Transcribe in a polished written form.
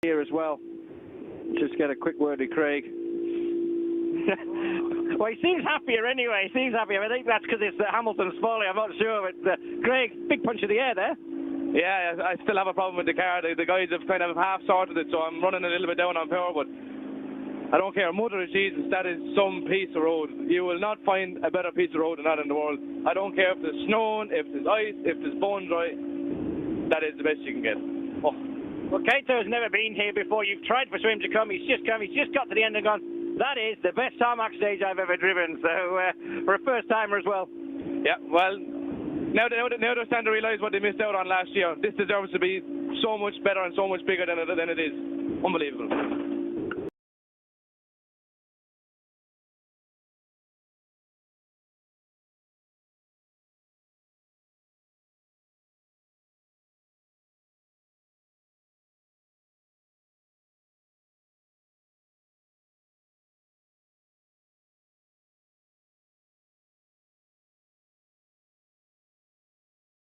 here as well. Just get a quick word with Craig. Well, he seems happier anyway. He seems happier. I think that's because it's Hamilton's falling. I'm not sure. But Craig, big punch of the air there. Yeah, I still have a problem with the car. The guys have kind of half sorted it, so I'm running a little bit down on power, but I don't care. Mother of Jesus, that is some piece of road. You will not find a better piece of road than that in the world. I don't care if there's snowing, if there's ice, if there's bone dry. That is the best you can get. Oh. Well, Kato has never been here before. You've tried for him to come. He's just come. He's just got to the end and gone, that is the best tarmac stage I've ever driven. So, for a first-timer as well. Yeah, well, now they're starting to realise what they missed out on last year. This deserves to be so much better and so much bigger than it is. Unbelievable.